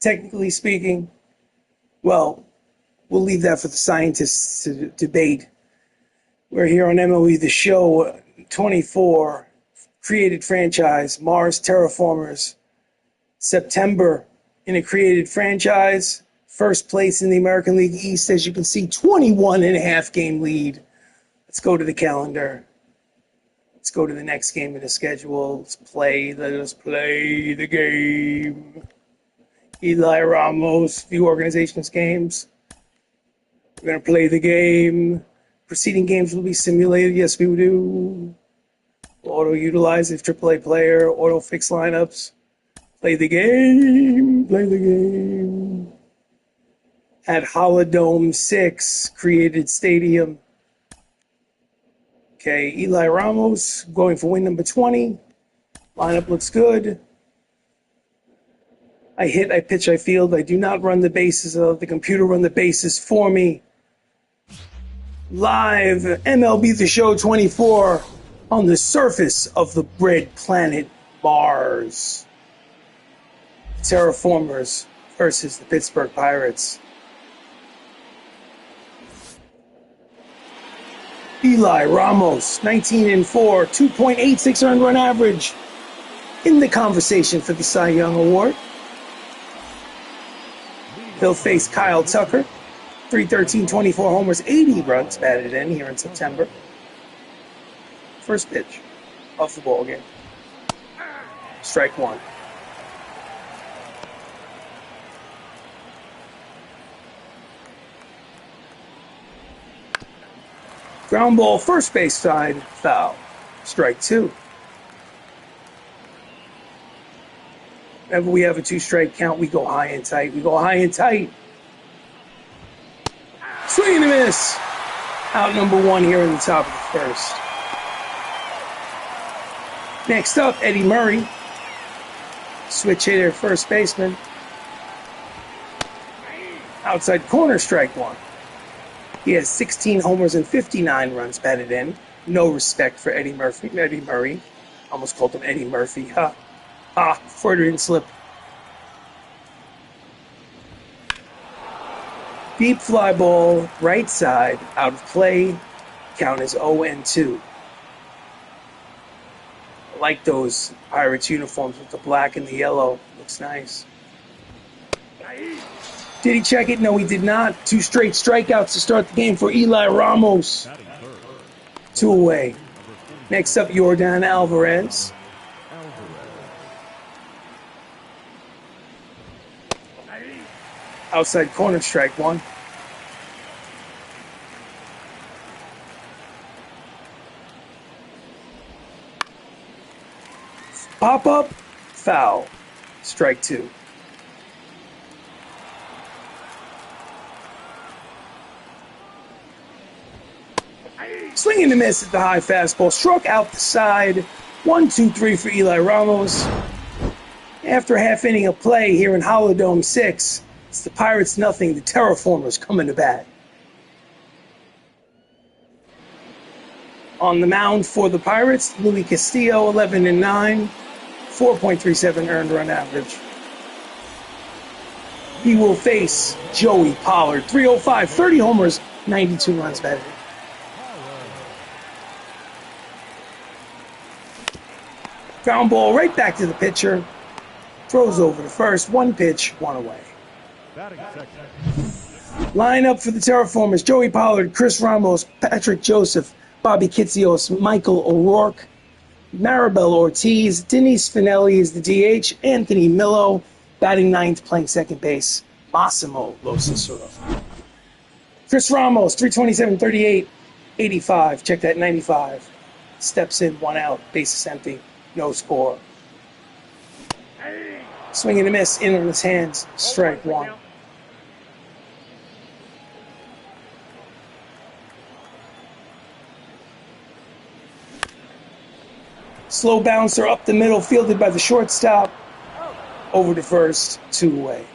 technically speaking, well, we'll leave that for the scientists to debate. We're here on MLB The Show 24, created franchise, Mars Terraformers. September in a created franchise, first place in the American League East, as you can see, 21.5 game lead. Let's go to the calendar. Let's go to the next game in the schedule. Let us play the game. Eli Ramos, few organization's games. We're going to play the game. Preceding games will be simulated. Yes, we do. Auto-utilize if AAA player. Auto-fix lineups. Play the game. Play the game. At Holodome 6, created stadium. Okay, Eli Ramos going for win number 20. Lineup looks good. I hit, I pitch, I field. I do not run the bases. The computer run the bases for me. Live MLB The Show 24 on the surface of the red planet Mars. Terraformers versus the Pittsburgh Pirates. Eli Ramos, 19-4, 2.86 earned run average, in the conversation for the Cy Young Award. He'll face Kyle Tucker, 313, 24 homers, 80 runs batted in here in September. First pitch of the ball game. Strike one. Ground ball, first base side, foul. Strike two. Whenever we have a two-strike count, we go high and tight. We go high and tight. Swing and a miss. Out number one here in the top of the first. Next up, Eddie Murray. Switch hitter, first baseman. Outside corner, strike one. He has 16 homers and 59 runs batted in. No respect for Eddie Murray. Almost called him Eddie Murphy. Freudian slip. Deep fly ball, right side, out of play. Count is 0-2. I like those Pirates uniforms with the black and the yellow. Looks nice. Did he check it? No, he did not. Two straight strikeouts to start the game for Eli Ramos. Two away. Next up, Yordan Alvarez. Outside corner, strike one. Pop up, foul. Strike two. Swing and a miss at the high fastball. Struck out the side. 1-2-3 for Eli Ramos. After a half inning of play here in Holodome 6, it's the Pirates nothing. The Terraformers coming to bat. On the mound for the Pirates, Luis Castillo, 11-9, 4.37 earned run average. He will face Joey Pollard, 305, 30 homers, 92 runs batted. Ground ball right back to the pitcher. Throws over to first. One pitch, one away. Line up for the Terraformers: Joey Pollard, Chris Ramos, Patrick Joseph, Bobby Kitzios, Michael O'Rourke, Maribel Ortiz, Denise Finelli is the DH, Anthony Millo, batting ninth, playing second base, Massimo Lo Cicero. Chris Ramos, 327, 38, 85, check that, 95. Steps in, one out, bases empty, no score. Swing and a miss, in on his hands, strike one. Slow bouncer up the middle, fielded by the shortstop. Over to first, two away.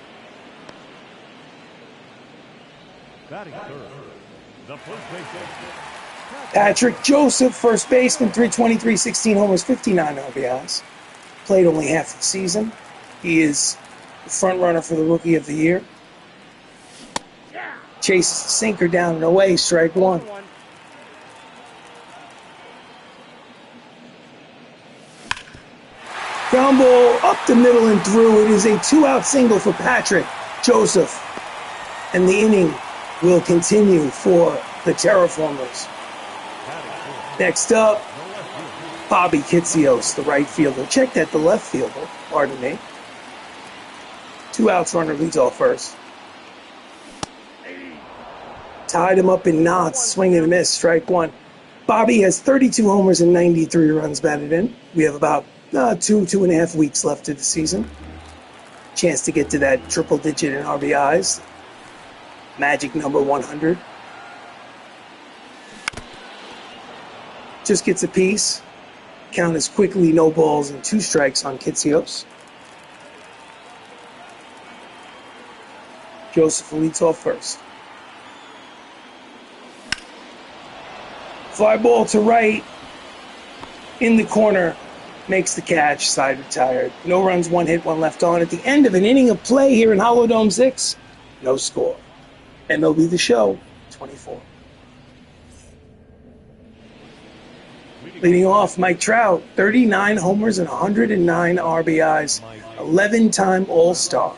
Patrick Joseph, first baseman, 323, 16 homers, 59 RBIs. Played only half the season. He is the front runner for the Rookie of the Year. Chases the sinker down and away, strike one. Ground ball up the middle and through. It is a 2-out single for Patrick Joseph. And the inning will continue for the Terraformers. Next up, Bobby Kitzios, the right fielder. Check that, the left fielder, pardon me. 2 outs, runner leads off first. Tied him up in knots, swing and a miss, strike one. Bobby has 32 homers and 93 runs batted in. We have about 2.5 weeks left of the season. Chance to get to that triple digit in RBIs. Magic number 100. Just gets a piece. Count is quickly no balls and 2 strikes on Kitzios. Joseph leads off first. Fly ball to right. In the corner. Makes the catch. Side retired. No runs, 1 hit, 1 left on. At the end of an inning of play here in Hollow 6. No score. MLB The Show 24. Leading off, Mike Trout, 39 homers and 109 RBIs, 11-time All-Star.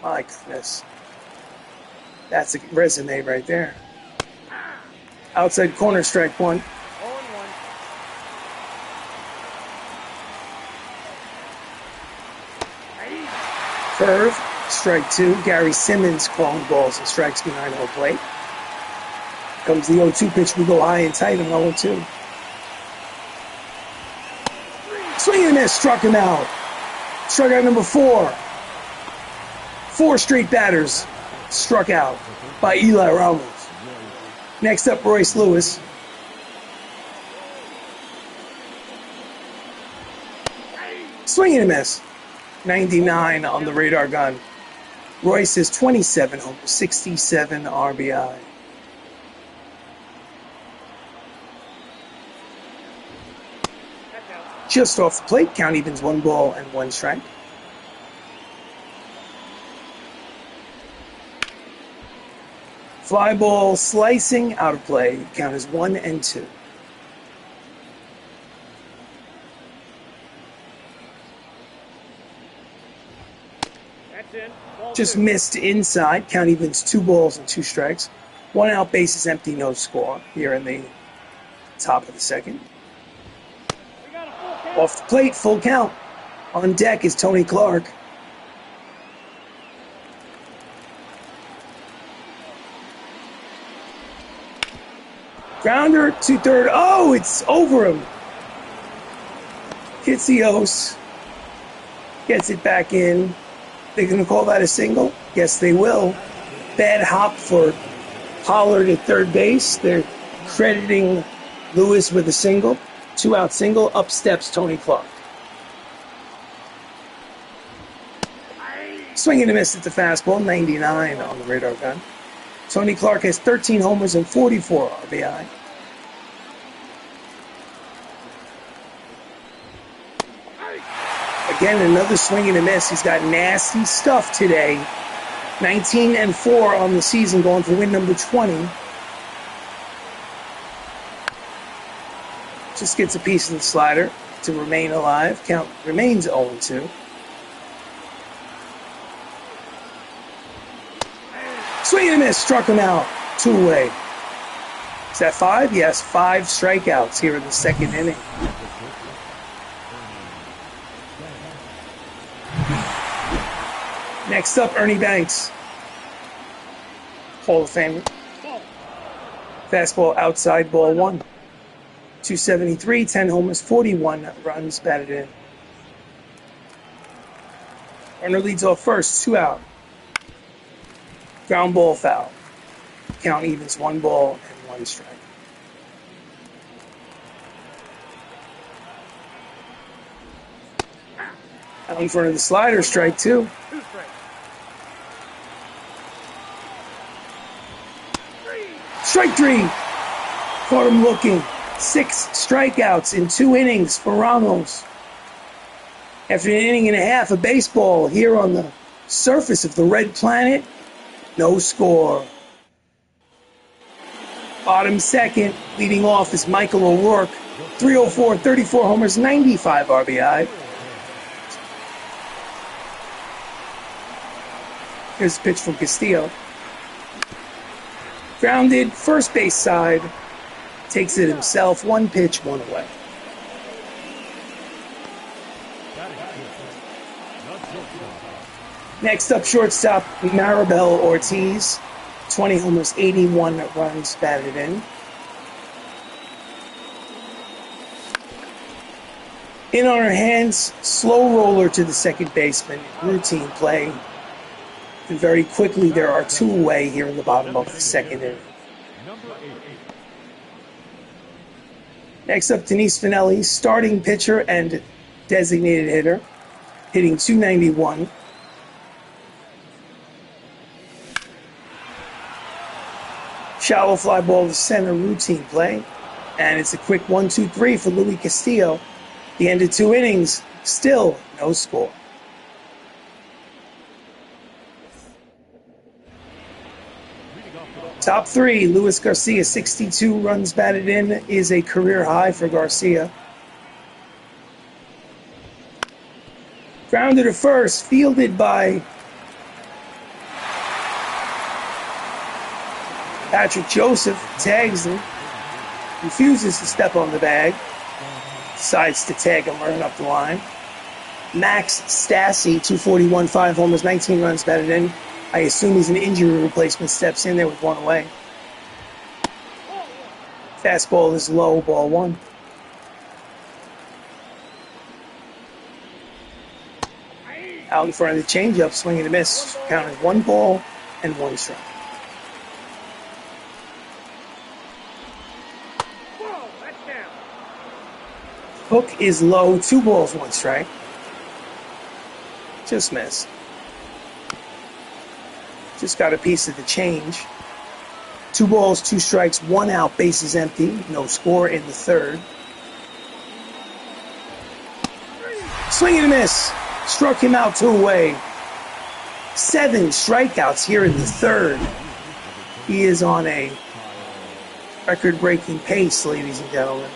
My goodness. That's a resume right there. Outside corner, strike one. Curve, strike two. Gary Simmons calling balls and strikes behind home plate. Comes the 0-2 pitch. We go high and tight and 0-2. Swing and a miss. Struck him out. Struck out number 4. 4 straight batters struck out by Eli Ramos. Next up, Royce Lewis. Swing and a miss. 99 on the radar gun. Royce is 27 homers, 67 RBI. Just off the plate, count evens 1 ball and 1 strike. Fly ball slicing out of play, count is 1 and 2. Just missed inside, count evens 2 balls and 2 strikes. 1 out, bases empty, no score here in the top of the second. Off the plate, full count. On deck is Tony Clark. Grounder to third. Oh, it's over him. Kitzios gets it back in. They're going to call that a single? Yes, they will. Bad hop for Pollard at third base. They're crediting Lewis with a single. 2-out single. Up steps Tony Clark. Swing and a miss at the fastball. 99 on the radar gun. Tony Clark has 13 homers and 44 RBI. Again, another swing and a miss. He's got nasty stuff today. 19 and 4 on the season, going for win number 20. Just gets a piece of the slider to remain alive. Count remains 0-2. Swing and a miss, struck him out. 2-away. Is that 5? Yes, 5 strikeouts here in the second inning. Next up, Ernie Banks. Hall of Famer. Fastball outside, ball 1. 273, 10 homers, 41 runs batted in. Ernie leads off first, 2 out. Ground ball foul. Count evens 1 ball and 1 strike. Out in front of the slider, strike 2. Strike 3. Caught him looking. 6 strikeouts in 2 innings for Ramos. After an inning and a half of baseball here on the surface of the red planet, no score. Bottom second, leading off is Michael O'Rourke, 304, 34 homers, 95 RBI. Here's the pitch from Castillo. Grounded, first base side, takes it himself, one pitch, one away. Next up, shortstop Maribel Ortiz, 20 homers, 81 runs batted in. In on her hands, slow roller to the second baseman, routine play. And very quickly, there are two away here in the bottom of the second inning. Next up, Denise Finelli, starting pitcher and designated hitter, hitting .291. Shallow fly ball to center, routine play. And it's a quick 1-2-3 for Luis Castillo. The end of 2 innings, still no score. Top 3, Luis Garcia, 62 runs batted in, is a career high for Garcia. Grounded to first, fielded by Patrick Joseph, tags him, refuses to step on the bag, decides to tag him right up the line. Max Stassi, 241, 5 homers, 19 runs batted in. I assume he's an injury replacement, steps in there with one away. Fastball is low, ball 1. Out in front of the changeup, swing and a miss. Count as 1 ball and 1 strike. Hook is low, 2 balls, 1 strike. Just missed. Just got a piece of the change. 2 balls, 2 strikes, 1 out, bases empty. No score in the third. Swing and a miss. Struck him out 2 away. 7 strikeouts here in the third. He is on a record-breaking pace, ladies and gentlemen.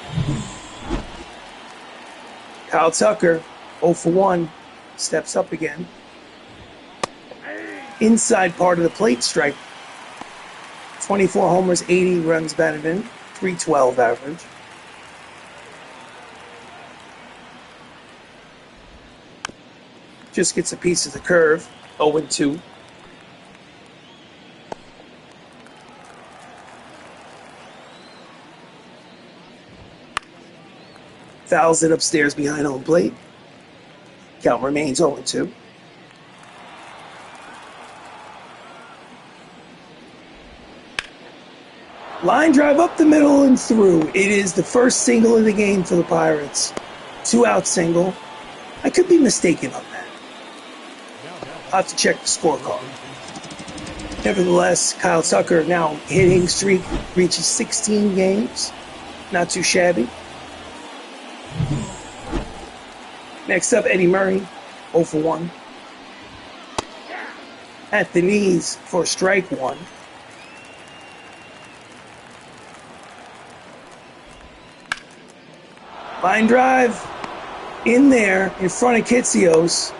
Kyle Tucker, 0 for 1, steps up again. Inside part of the plate strike. 24 homers, 80 runs batted in, 312 average. Just gets a piece of the curve, 0-2. Fouls it upstairs behind home plate. Count remains 0-2. Line drive up the middle and through. It is the first single of the game for the Pirates. 2-out single. I could be mistaken on that. I'll have to check the scorecard. Nevertheless, Kyle Tucker now hitting streak reaches 16 games. Not too shabby. Next up, Eddie Murray, 0 for 1. At the knees for strike 1. Line drive in there in front of Kitsios.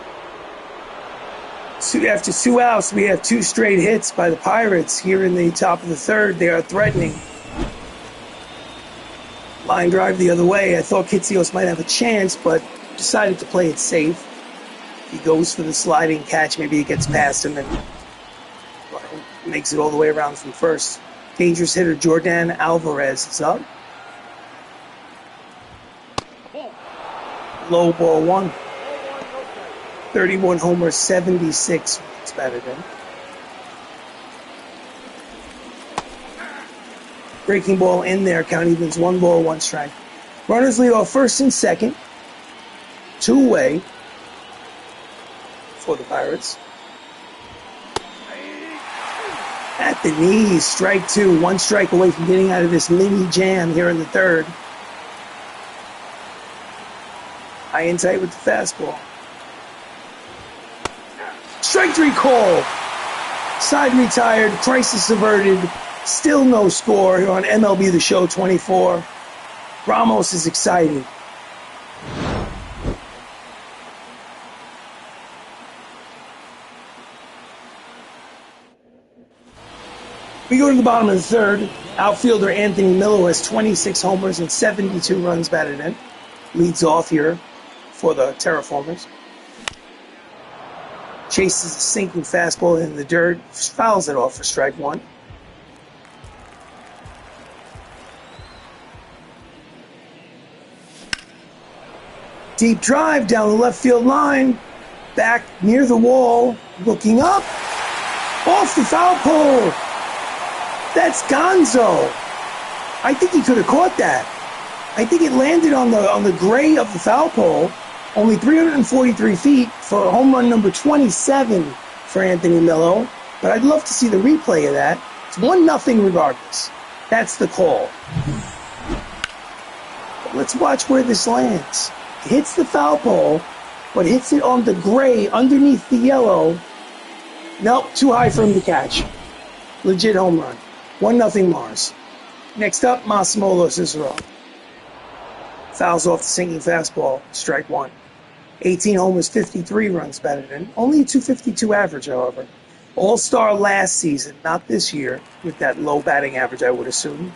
After 2 outs, we have 2 straight hits by the Pirates here in the top of the third. They are threatening. Line drive the other way. I thought Kitsios might have a chance, but decided to play it safe. He goes for the sliding catch. Maybe it gets past him and makes it all the way around from first. Dangerous hitter Jordan Alvarez is up. Low ball 1. 31 homers, 76 runs batted in. Breaking ball in there. Count evens 1 ball, 1 strike. Runners lead off first and second. 2 away for the Pirates. At the knees, strike 2. 1 strike away from getting out of this mini jam here in the third. High and tight with the fastball. Strike three call. Side retired, crisis averted. Still no score here on MLB The Show 24. Ramos is excited. We go to the bottom of the third. Outfielder Anthony Millo has 26 homers and 72 runs batted in. Leads off here for the Terraformers. Chases a sinking fastball in the dirt. Fouls it off for strike one. Deep drive down the left field line. Back near the wall. Looking up. Off the foul pole. That's Gonzo. I think he could have caught that. I think it landed on the gray of the foul pole. Only 343 feet for home run number 27 for Anthony Millo. But I'd love to see the replay of that. It's 1-0 regardless. That's the call. But let's watch where this lands. It hits the foul pole, but hits it on the gray underneath the yellow. Nope, too high for him to catch. Legit home run. 1-0 Mars. Next up, Massimo Cicero. Fouls off the sinking fastball. Strike one. 18 homers, 53 runs batted in. Only a .252 average, however. All-star last season, not this year, with that low batting average, I would assume.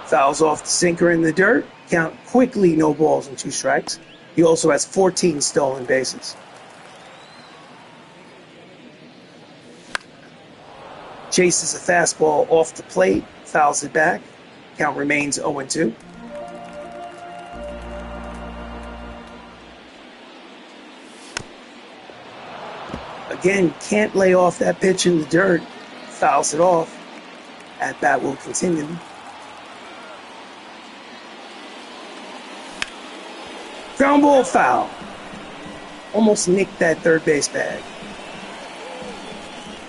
Fouls off the sinker in the dirt. Count quickly, no balls and 2 strikes. He also has 14 stolen bases. Chases a fastball off the plate, fouls it back. Count remains 0-2. Again, can't lay off that pitch in the dirt. Fouls it off. At bat will continue. Ground ball foul. Almost nicked that third base bag.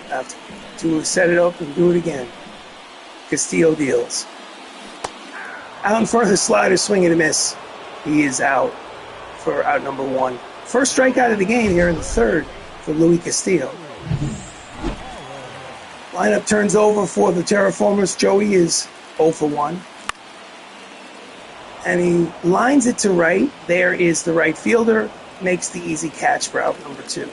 Have to set it up and do it again. Castillo deals. Out in front of the slider, swing and a miss. He is out for out number 1. First strikeout of the game here in the third for Luis Castillo. Lineup turns over for the Terraformers. Joey is 0 for 1. And he lines it to right. There is the right fielder. Makes the easy catch for out number 2.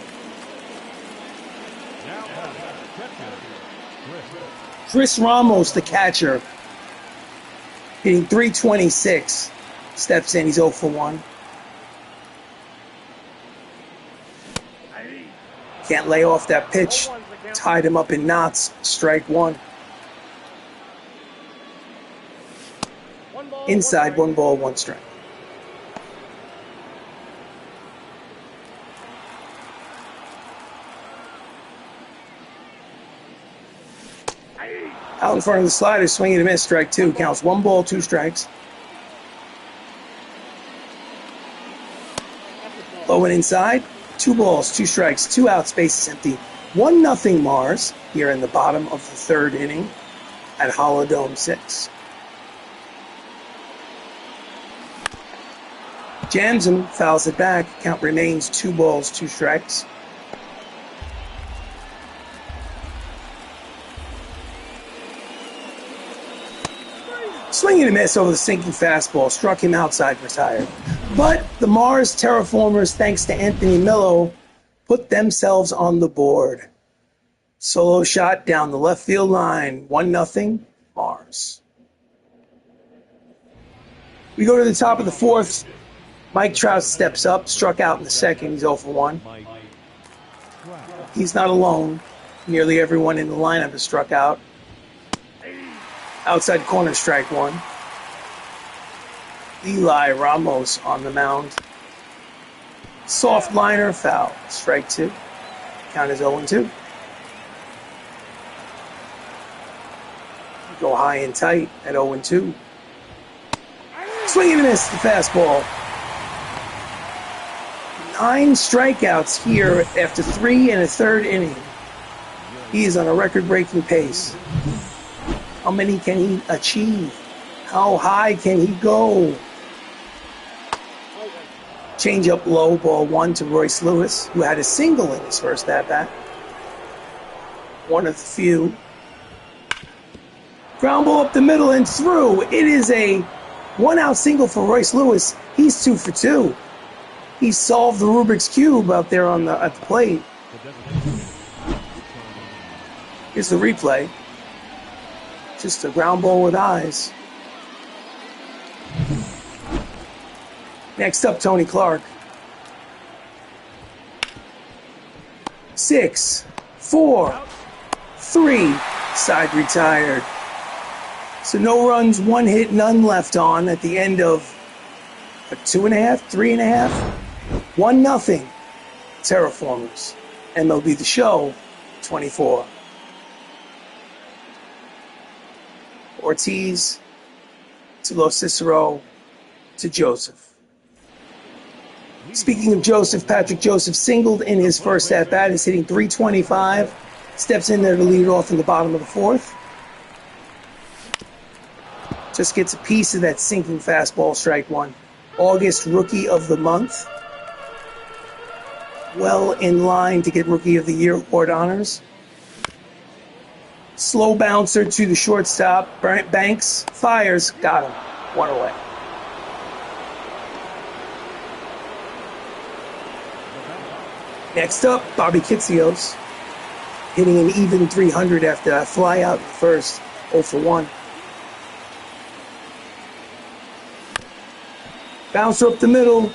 Chris Ramos, the catcher, hitting .326. Steps in, he's 0 for 1. Can't lay off that pitch. Tied him up in knots. Strike one. Inside, 1 ball, 1 strike. Out in front of the slider, swing and a miss, strike 2. Counts 1 ball, 2 strikes. Low and inside, 2 balls, 2 strikes, 2 outs, bases empty. 1-0 Mars here in the bottom of the third inning at Holodome 6. Jams him, fouls it back. Count remains 2 balls, 2 strikes. Swing and a miss over the sinking fastball. Struck him outside, retired. But the Mars Terraformers, thanks to Anthony Millo, put themselves on the board. Solo shot down the left field line. 1-0 Mars. We go to the top of the fourth. Mike Trout steps up, struck out in the second. He's 0 for 1. He's not alone. Nearly everyone in the lineup has struck out. Outside corner, strike 1. Eli Ramos on the mound. Soft liner, foul. Strike 2. Count is 0-2. Go high and tight at 0-2. Swing and a miss, the fastball. 9 strikeouts here after 3 1/3 inning. He is on a record-breaking pace. How many can he achieve? How high can he go? Change up low, ball one to Royce Lewis, who had a single in his first at-bat. One of the few. Ground ball up the middle and through. It is a one-out single for Royce Lewis. He's 2 for 2. He solved the Rubik's Cube out there at the plate. Here's the replay. Just a ground ball with eyes. Next up, Tony Clark. 6, 4, 3. Side retired. So no runs, 1 hit, none left on at the end of a 2.5, 3.5, 1-0. Terraformers. MLB The Show 24. Ortiz to Los Cicero to Joseph. Speaking of Joseph, Patrick Joseph singled in his first at-bat. Is hitting .325. Steps in there to lead it off in the bottom of the fourth. Just gets a piece of that sinking fastball, strike one. August Rookie of the Month. Well in line to get Rookie of the Year award honors. Slow bouncer to the shortstop. Banks fires. Got him. 1 away. Next up, Bobby Kitsios. Hitting an even 300 after that fly out in the first. 0 for 1. Bouncer up the middle.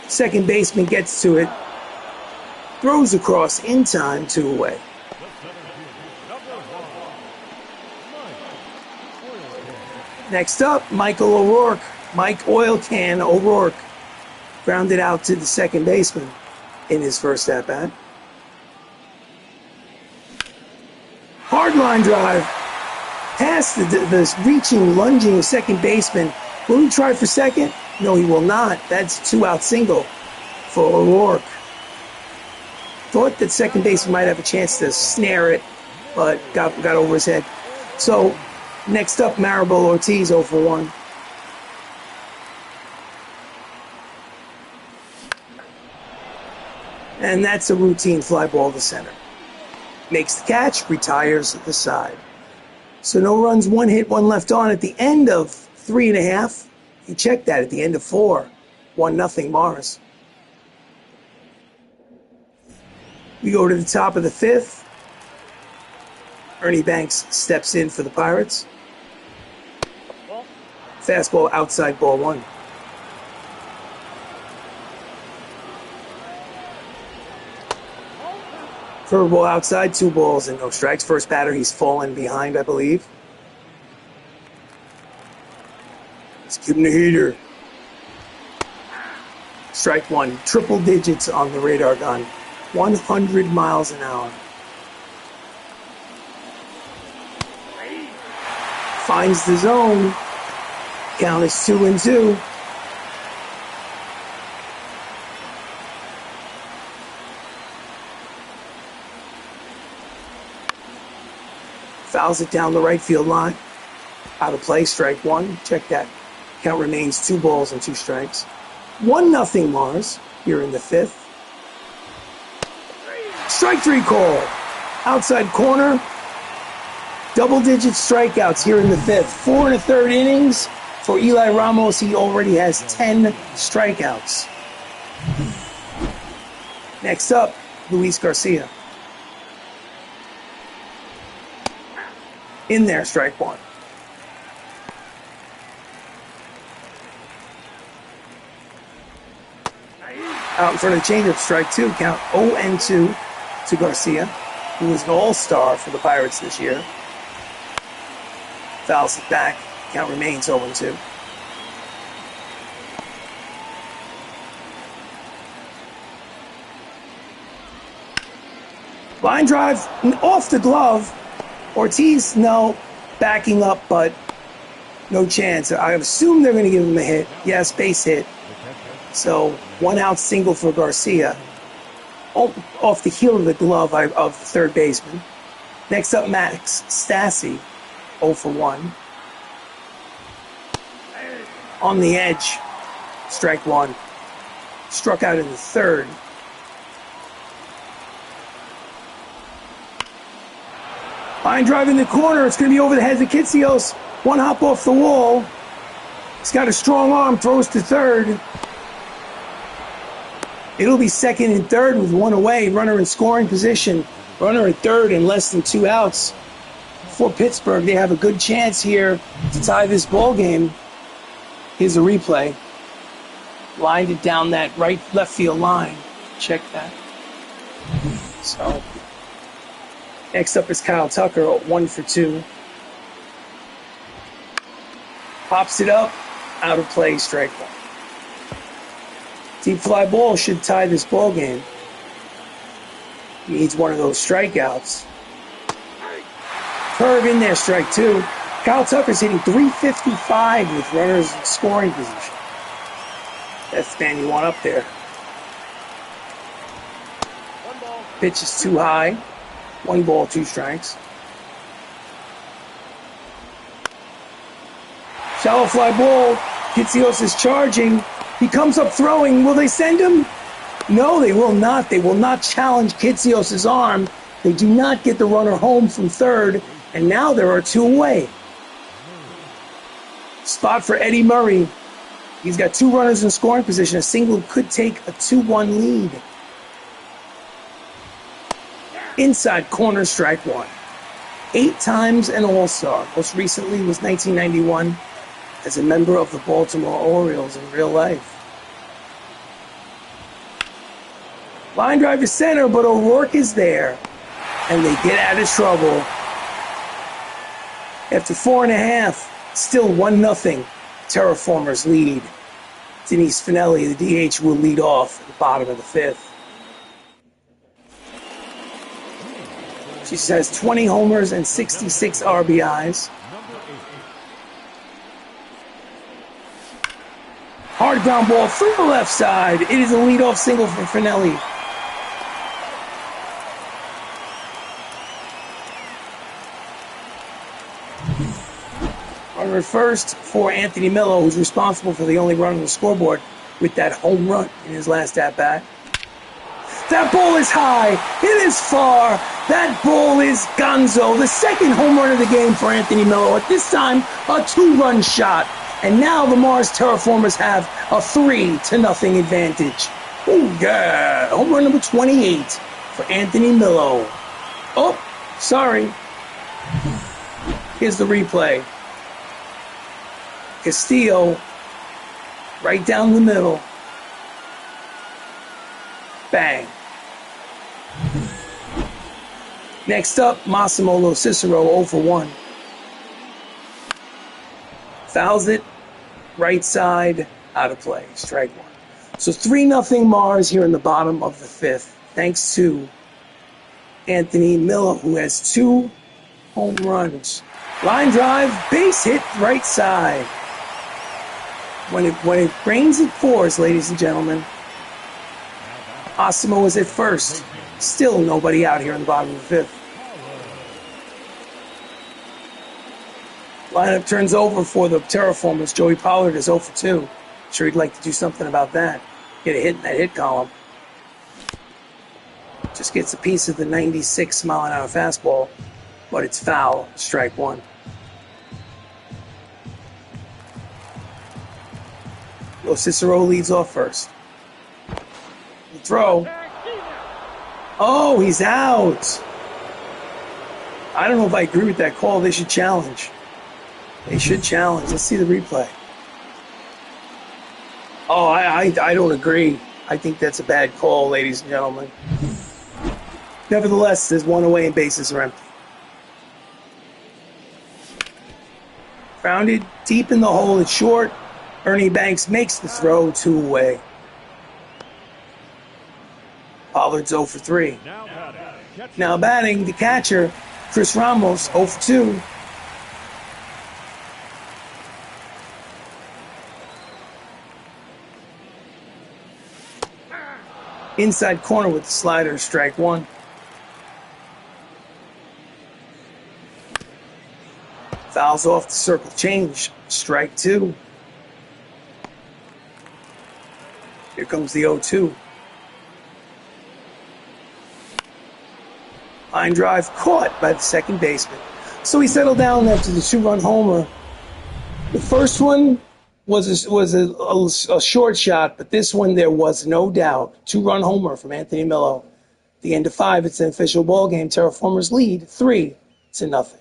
Second baseman gets to it. Throws across in time, 2 away. Next up, Michael O'Rourke. Mike Oil Can O'Rourke. Grounded out to the second baseman in his first at-bat. Hard line drive. Past the reaching, lunging second baseman. Will he try for second? No, he will not. That's a 2-out single for O'Rourke. Thought that second baseman might have a chance to snare it, but got over his head. So, next up, Maribel Ortiz, 0 for 1. And that's a routine fly ball to center. Makes the catch, retires the side. So no runs, 1 hit, 1 left on at the end of 3.5. You check that at the end of 4. 1-0 Mars. We go to the top of the 5th. Ernie Banks steps in for the Pirates. Fastball outside, ball 1. Curveball outside, 2 balls and no strikes. First batter, he's fallen behind, I believe. Let's give him the heater. Strike 1, triple digits on the radar gun. 100 miles an hour. Finds the zone. Count is 2-2. Fouls it down the right field line. Out of play, strike 1. Check that. Count remains 2 balls and 2 strikes. 1-0 Mars here in the 5th. Strike 3 call. Outside corner. Double-digit strikeouts here in the 5th. 4 1/3 innings. For Eli Ramos, he already has 10 strikeouts. Next up, Luis Garcia. In there, strike 1. Out in front of the changeup, strike 2. Count 0-2 to Garcia, who was an all-star for the Pirates this year. Fouls it back. Count remains 0-2. Line drive off the glove. Ortiz, no, backing up, but no chance. I assume they're going to give him a hit. Yes, base hit. So 1-out single for Garcia. Off the heel of the glove of the third baseman. Next up, Max Stassi, 0 for 1. On the edge, strike 1. Struck out in the third. Line drive in the corner. It's going to be over the heads of Kitsios. One hop off the wall. He's got a strong arm. Throws to third. It'll be second and third with one away. Runner in scoring position. Runner at third and less than 2 outs. For Pittsburgh, they have a good chance here to tie this ball game. Here's a replay. Lined it down that left field line. Check that. So, next up is Kyle Tucker, 1 for 2. Pops it up, out of play, strike one. Deep fly ball should tie this ball game. He needs one of those strikeouts. Curve in there, strike two. Kyle Tucker's hitting .355 with runners in scoring position. That's the man you want up there. Pitch is too high. 1 ball, 2 strikes. Shallow fly ball. Kitsios is charging. He comes up throwing. Will they send him? No, they will not. They will not challenge Kitsios' arm. They do not get the runner home from third. And now there are 2 away. Spot for Eddie Murray. He's got 2 runners in scoring position. A single could take a 2-1 lead. Inside corner, strike one. 8 times an All-Star. Most recently was 1991 as a member of the Baltimore Orioles in real life. Line drive to center, but O'Rourke is there. And they get out of trouble. After 4.5, still 1-0. Terraformers lead. Denise Finelli, the DH, will lead off at the bottom of the 5th. She has 20 homers and 66 RBIs. Hard ground ball through the left side. It is a leadoff single for Finelli. Runner at first for Anthony Millo, who's responsible for the only run on the scoreboard with that home run in his last at-bat. That ball is high. It is far. That ball is gonzo. The second home run of the game for Anthony Millo. At this time, a 2-run shot. And now the Mars Terraformers have a 3-0 advantage. Oh, yeah. Home run number 28 for Anthony Millo. Oh, sorry. Here's the replay. Castillo, right down the middle. Bang. Next up, Massimo Lo Cicero, 0 for 1. Fouls it, right side, out of play, strike one. So 3-0 Mars here in the bottom of the 5th, thanks to Anthony Millo, who has 2 home runs. Line drive, base hit, right side. When it rains, it pours, ladies and gentlemen. Massimo is at first. Still nobody out here in the bottom of the 5th. Lineup turns over for the Terraformers. Joey Pollard is 0 for 2. Sure he'd like to do something about that. Get a hit in that hit column. Just gets a piece of the 96-mile-an-hour fastball, but it's foul. Strike one. Lo Cicero leads off first. The throw. Oh, he's out. I don't know if I agree with that call. They should challenge. They should challenge. Let's see the replay. Oh, I don't agree. I think that's a bad call, ladies and gentlemen. Nevertheless, there's 1 away and bases are empty. Grounded deep in the hole. It's short. Ernie Banks makes the throw, 2 away. Pollard's 0 for 3. Now batting, the catcher, Chris Ramos, 0 for 2. Inside corner with the slider, strike one. Fouls off the circle change, strike two. Here comes the 0-2. Line drive caught by the second baseman. So he settled down after the 2-run homer. The first one was a short shot, but this one there was no doubt. 2-run homer from Anthony Millo. The end of 5, it's an official ball game. Terraformers lead 3-0.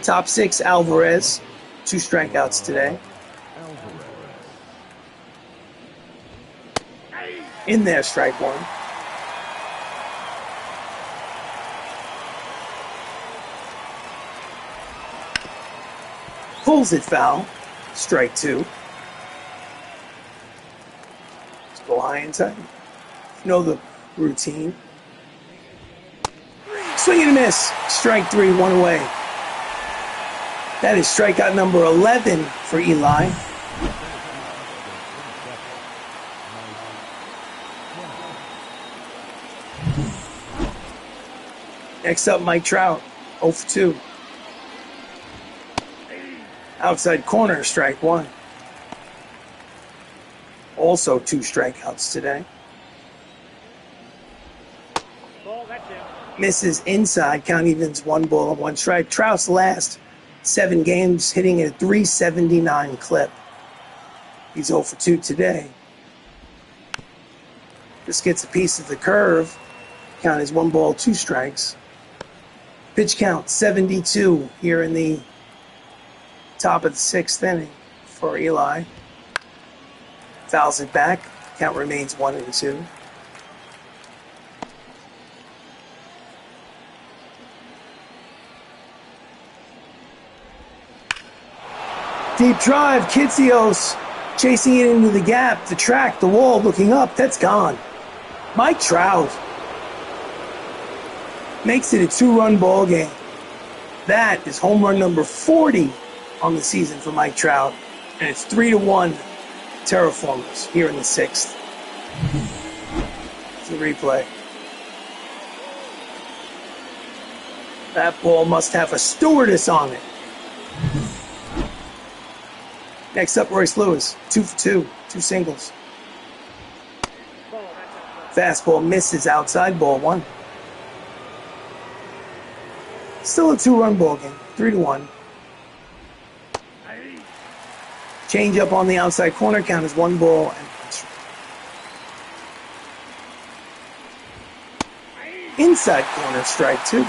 Top 6, Alvarez. 2 strikeouts today. In there, strike 1. Pulls it foul. Strike 2. Let's go high and tight. You know the routine. Swing and a miss. Strike 3, 1 away. That is strikeout number 11 for Eli. Next up, Mike Trout, 0 for 2. Outside corner, strike 1. Also 2 strikeouts today. Misses inside, count evens 1 ball and 1 strike. Trout's last 7 games hitting at a .379 clip. He's 0 for 2 today. Just gets a piece of the curve. Count is 1 ball, 2 strikes. Pitch count 72 here in the top of the 6th inning for Eli. Fouls it back. Count remains 1-2. Deep drive, Kitzios chasing it into the gap, the track, the wall, looking up. That's gone. Mike Trout makes it a 2-run ball game. That is home run number 40 on the season for Mike Trout, and it's 3-1 Terraformers here in the 6th. It's a replay. That ball must have a stewardess on it. Next up, Royce Lewis, 2 for 2, 2 singles. Fastball misses outside, ball 1. Still a 2-run ball game, 3-1. Change up on the outside corner, count is 1 ball and 1 strike. Inside corner, strike 2.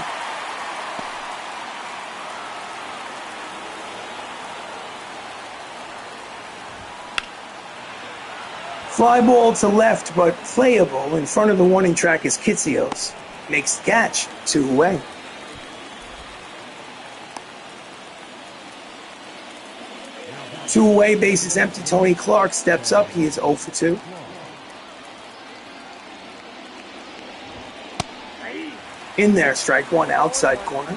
Fly ball to left, but playable. In front of the warning track is Kitzios. Makes the catch, 2 away. Two away, bases empty. Tony Clark steps up. He is 0 for 2. In there, strike 1, outside corner.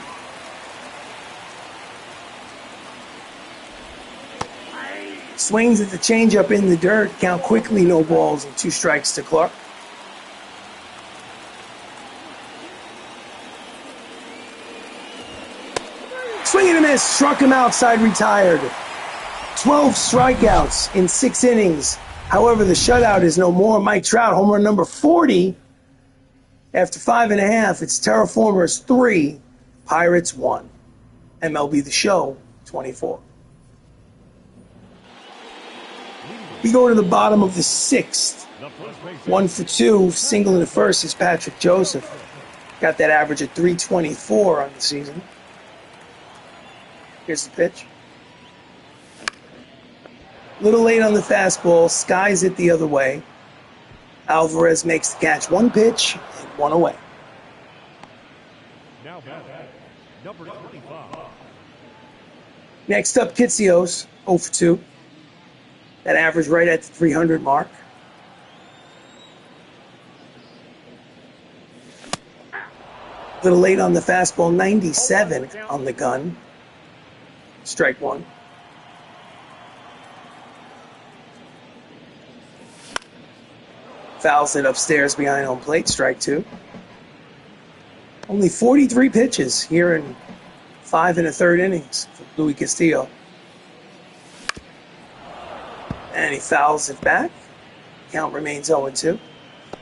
Swings at the changeup in the dirt. Count quickly, no balls, and 2 strikes to Clark. Swing and a miss. Struck him outside, retired. 12 strikeouts in 6 innings. However, the shutout is no more. Mike Trout, home run number 40. After 5.5, it's Terraformers 3, Pirates 1. MLB The Show 24. We go to the bottom of the 6th. 1 for 2, single in the first is Patrick Joseph. Got that average at .324 on the season. Here's the pitch. Little late on the fastball, skies it the other way. Alvarez makes the catch, 1 pitch and 1 away. Now number 25. Next up, Kitzios, 0 for 2. That average right at the 300 mark. Little late on the fastball, 97 on the gun. Strike 1. Fouls it upstairs behind home plate, strike 2. Only 43 pitches here in 5 1/3 innings for Luis Castillo. And he fouls it back. Count remains 0-2.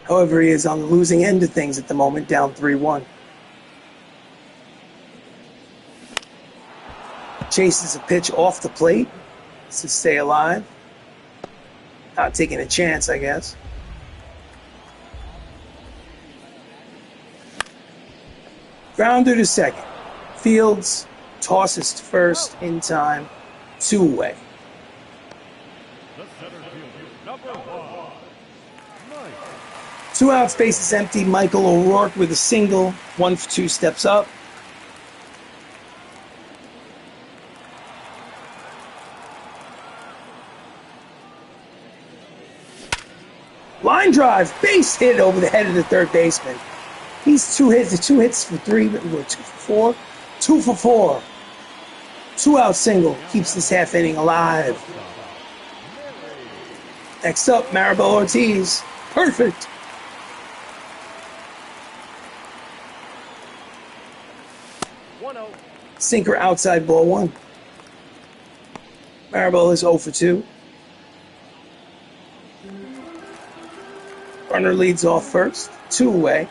However, he is on the losing end of things at the moment, down 3-1. Chases a pitch off the plate to stay alive. Not taking a chance, I guess. Grounder to second. Fields tosses to first in time. 2 away. The center fielder, number 1, Mike. 2 out, space is empty. Michael O'Rourke with a single. 1 for 2 steps up. Line drive, base hit over the head of the third baseman. He's 2 hits for 3, 2 for 4, 2 for 4. 2 out single, keeps this half inning alive. Next up, Maribel Ortiz. Perfect. Sinker outside, ball 1. Maribel is 0 for 2. Runner leads off first, 2 away.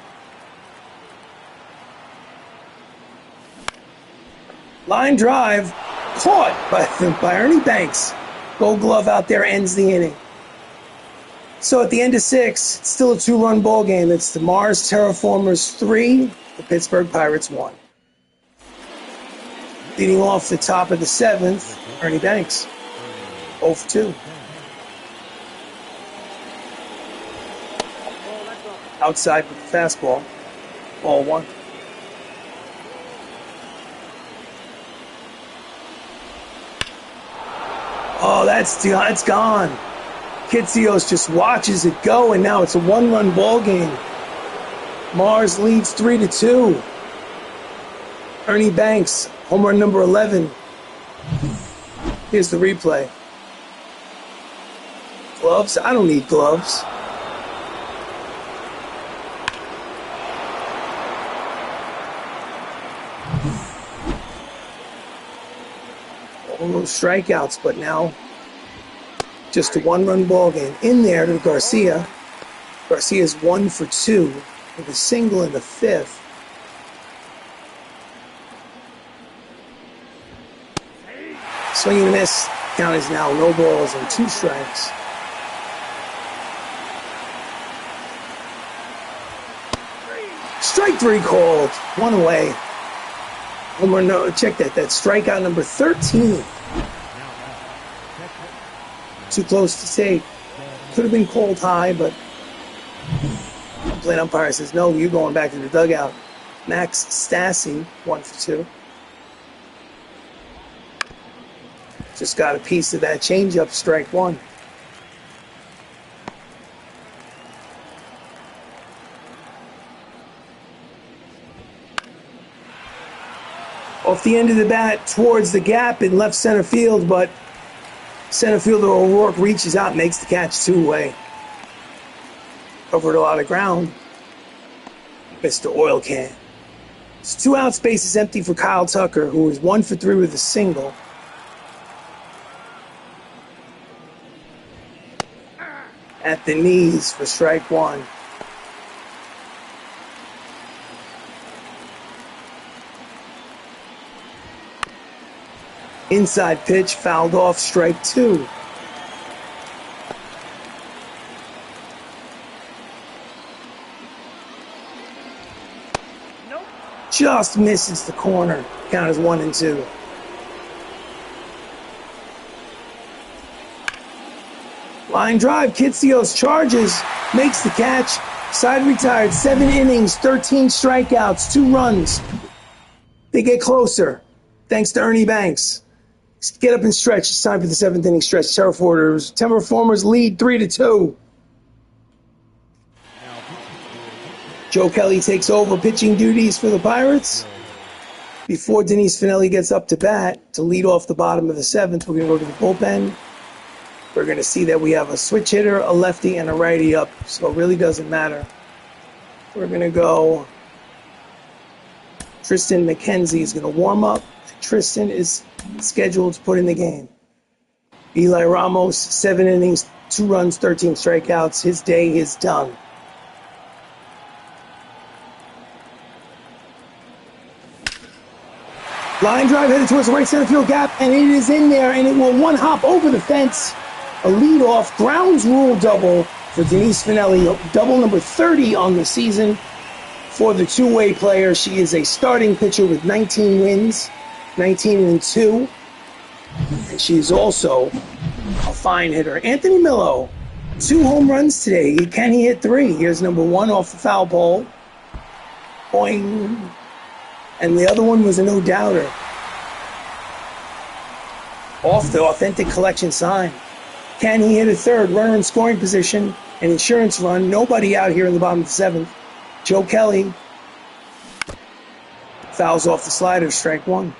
Line drive, caught by Ernie Banks. Gold Glove out there ends the inning. So at the end of 6, it's still a 2-run ball game. It's the Mars Terraformers 3, the Pittsburgh Pirates 1. Leading off the top of the 7th, Ernie Banks, 0 for 2. Outside with the fastball, ball 1. Oh, that's gone. Kitsios just watches it go, and now it's a 1-run ball game. Mars leads 3-2. Ernie Banks, home run number 11. Here's the replay. Gloves? I don't need gloves. All those strikeouts, but now just a 1-run ball game. In there to Garcia. Garcia's 1 for 2 with a single in the 5th. Swing and a miss. Count is now no balls and 2 strikes. Strike 3 called. 1 away. One more no. Check that. That's strikeout number 13. Too close to take. Could have been called high, but plate umpire says no. You're going back to the dugout. Max Stassi, 1 for 2. Just got a piece of that changeup, strike 1. Off the end of the bat towards the gap in left center field, but center fielder O'Rourke reaches out and makes the catch 2 away. Covered a lot of ground. Mr. Oil Can. It's 2 out, space is empty for Kyle Tucker, who is 1 for 3 with a single. At the knees for strike 1. Inside pitch, fouled off, strike 2. Nope. Just misses the corner. Count is 1 and 2. Line drive, Kitsios charges, makes the catch. Side retired, 7 innings, 13 strikeouts, 2 runs. They get closer, thanks to Ernie Banks. Get up and stretch. It's time for the 7th inning stretch. Terraformers lead 3-2. Joe Kelly takes over pitching duties for the Pirates. Before Denise Finelli gets up to bat to lead off the bottom of the 7th, we're going to go to the bullpen. We're going to see that we have a switch hitter, a lefty, and a righty up, so it really doesn't matter. We're going to go. Tristan McKenzie is going to warm up. Tristan is scheduled to put in the game. Eli Ramos, 7 innings, 2 runs, 13 strikeouts. His day is done. Line drive headed towards the right center field gap, and it is in there, and it will one hop over the fence. A leadoff grounds rule double for Denise Finelli, double number 30 on the season for the two-way player. She is a starting pitcher with 19 wins, 19-2, and she is also a fine hitter. Anthony Millo, 2 home runs today. Can he hit 3? Here's number 1 off the foul pole. Boing. And the other one was a no-doubter. Off the authentic collection sign. Can he hit a 3rd? Runner in scoring position. An insurance run. Nobody out here in the bottom of the 7th. Joe Kelly fouls off the slider, strike 1.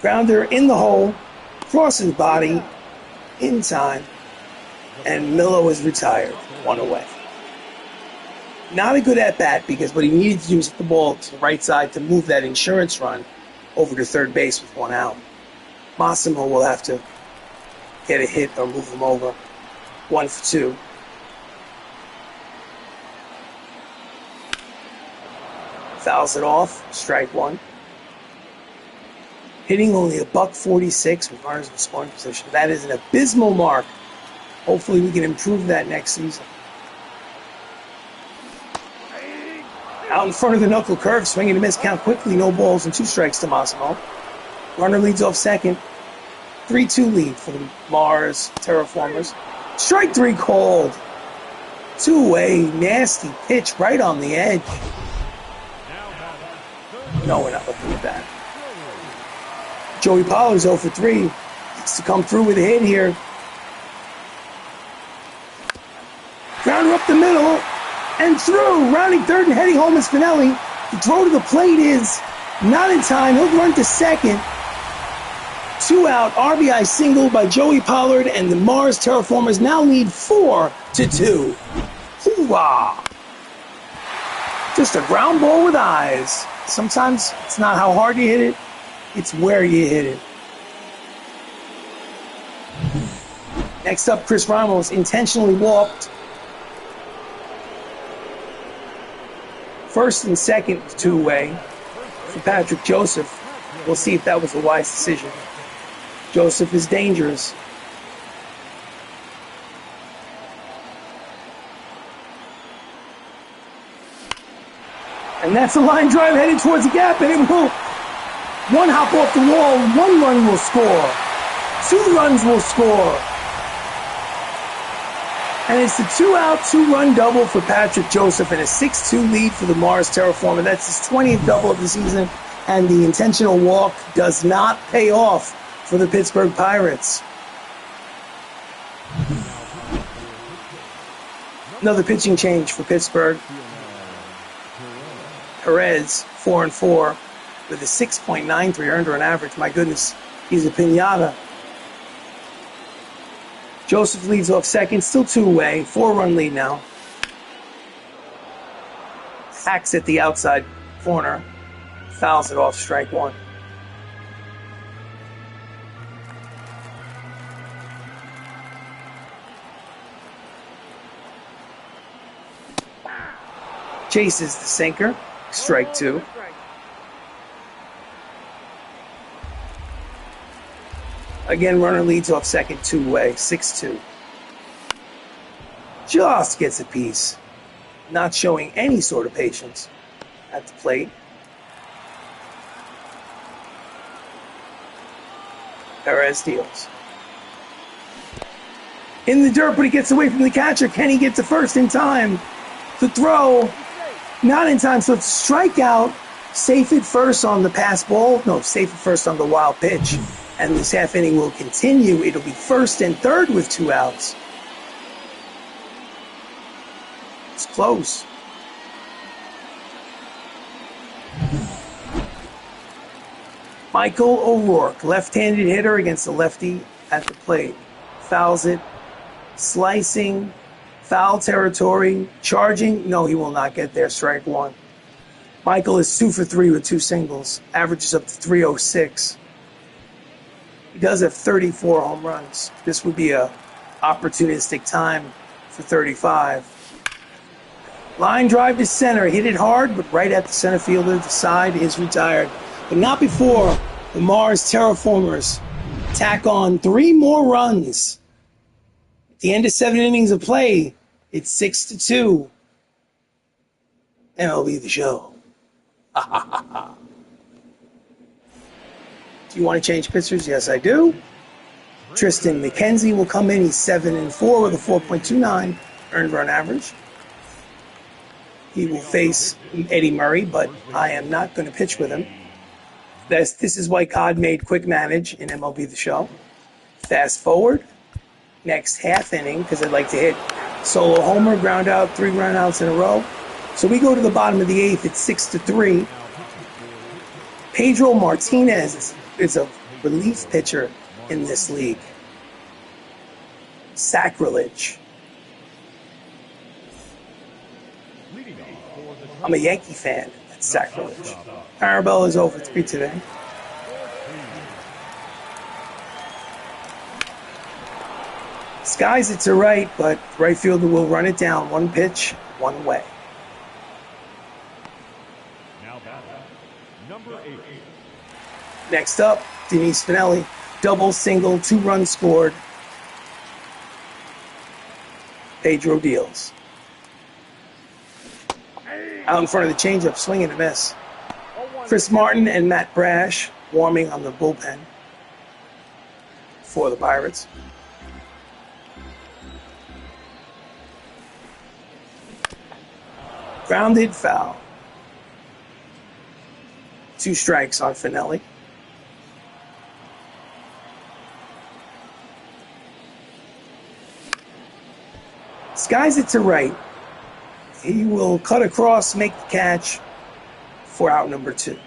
Grounder in the hole, crosses body, in time, and Millo is retired, 1 away. Not a good at-bat because what he needed to do was hit the ball to the right side to move that insurance run over to 3rd base with 1 out. Massimo will have to get a hit or move him over. 1 for 2. Fouls it off, strike 1. Hitting only $146 with runners in scoring position. That is an abysmal mark. Hopefully we can improve that next season. Out in front of the knuckle curve, swinging a miss, count quickly, no balls and 2 strikes to Massimo. Runner leads off second. 3-2 lead for the Mars Terraformers. Strike 3 called. 2-away, nasty pitch right on the edge. No, we're not looking at that. Joey Pollard's 0 for 3. Needs to come through with a hit here. Grounder up the middle and through. Rounding 3rd and heading home is Finelli. The throw to the plate is not in time. He'll run to 2nd. 2 out. RBI single by Joey Pollard, and the Mars Terraformers now lead 4-2. Hoorah! Just a ground ball with eyes. Sometimes it's not how hard you hit it. It's where you hit it. Next up, Chris Ramos intentionally walked. 1st and 2nd was 2-away for Patrick Joseph. We'll see if that was a wise decision. Joseph is dangerous. And that's a line drive headed towards the gap, and it will 1 hop off the wall, 1 run will score. 2 runs will score. And it's the 2-out, 2-run double for Patrick Joseph and a 6-2 lead for the Mars Terraformer. That's his 20th double of the season, and the intentional walk does not pay off for the Pittsburgh Pirates. Another pitching change for Pittsburgh. Perez, 4-4. With a 6.93 earned run average. My goodness, he's a pinata. Joseph leads off second, still 2-away, 4-run lead now. Hacks at the outside corner, fouls it off, strike 1. Chases the sinker, strike 2. Again, runner leads off second, 2-away, 6-2. Just gets a piece. Not showing any sort of patience at the plate. Perez deals. In the dirt, but he gets away from the catcher. Can he get to first in time? The throw, not in time, so it's a strikeout. Safe at first on the pass ball. No, safe at first on the wild pitch. And this half inning will continue. It'll be 1st and 3rd with 2 outs. It's close. Michael O'Rourke, left-handed hitter against the lefty at the plate. Fouls it Slicing, foul territory, charging. No, he will not get there. Strike one. Michael is 2 for 3 with 2 singles. Averages up to 306. He does have 34 home runs. This would be a opportunistic time for 35. Line drive to center. Hit it hard, but right at the center fielder. The side is retired. But not before the Mars Terraformers tack on 3 more runs. At the end of 7 innings of play, it's 6-2. MLB The Show. Do you want to change pitchers? Yes, I do. Tristan McKenzie will come in. He's 7-4 with a 4.29 earned run average. He will face Eddie Murray, but I am not going to pitch with him. This is why God made quick manage in MLB The Show. Fast forward, next half inning, because I'd like to hit solo homer, ground out, 3 ground outs in a row. So we go to the bottom of the 8th, it's 6-3. Pedro Martinez is a relief pitcher in this league. Sacrilege. I'm a Yankee fan. That's sacrilege. Arabella is over 3 today. Skies it to right, but right fielder will run it down 1 pitch, 1 way. Now batting, number 8. Next up, Denise Finelli. Double, single, 2 runs scored. Pedro deals. Out in front of the changeup, swing and a miss. Chris Martin and Matt Brash warming on the bullpen for the Pirates. Grounded foul. 2 strikes on Finelli. Skies it to right. He will cut across, make the catch for out number 2.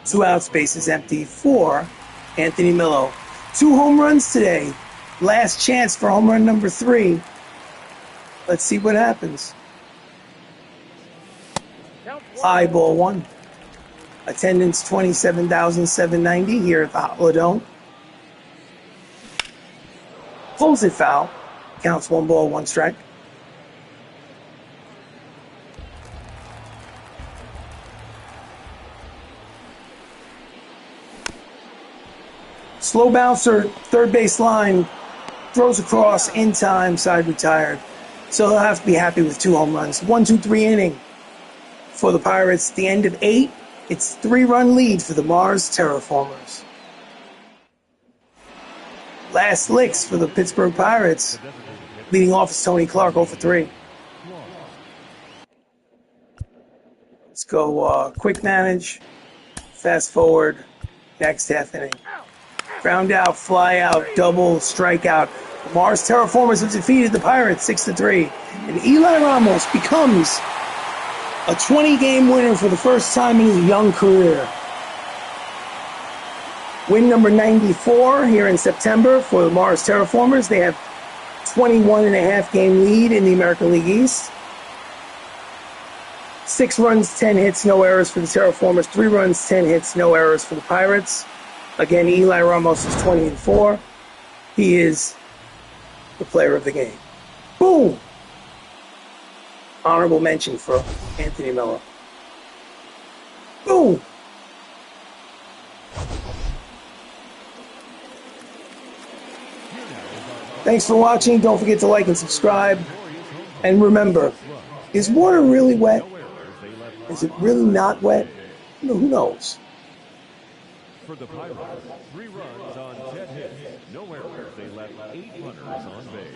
2 outs, base is empty for Anthony Millo. 2 home runs today. Last chance for home run number 3. Let's see what happens. High ball 1. Attendance 27,790 here at the Holodome. Pulls it foul. Counts 1 ball, 1 strike. Slow bouncer, third base line, throws across in time, side retired. So he'll have to be happy with 2 home runs. 1-2-3 inning for the Pirates. The end of 8, it's 3-run lead for the Mars Terraformers. Last licks for the Pittsburgh Pirates. Leading off is Tony Clark, 0 for 3. Let's go quick manage, fast forward, next half inning. Ground out, fly out, double, strikeout. The Mars Terraformers have defeated the Pirates 6-3. And Eli Ramos becomes a 20-game winner for the first time in his young career. Win number 94 here in September for the Mars Terraformers. They have 21.5 game lead in the American League East. 6 runs, 10 hits, no errors for the Terraformers. 3 runs, 10 hits, no errors for the Pirates. Again, Eli Ramos is 20-4. He is the player of the game. Boom! Honorable mention for Anthony Miller. Boom! Thanks for watching. Don't forget to like and subscribe. And remember, is water really wet? Is it really not wet? No, who knows? For the Pirates, 3 runs on 10 hits, no errors. They left 8 runners on base.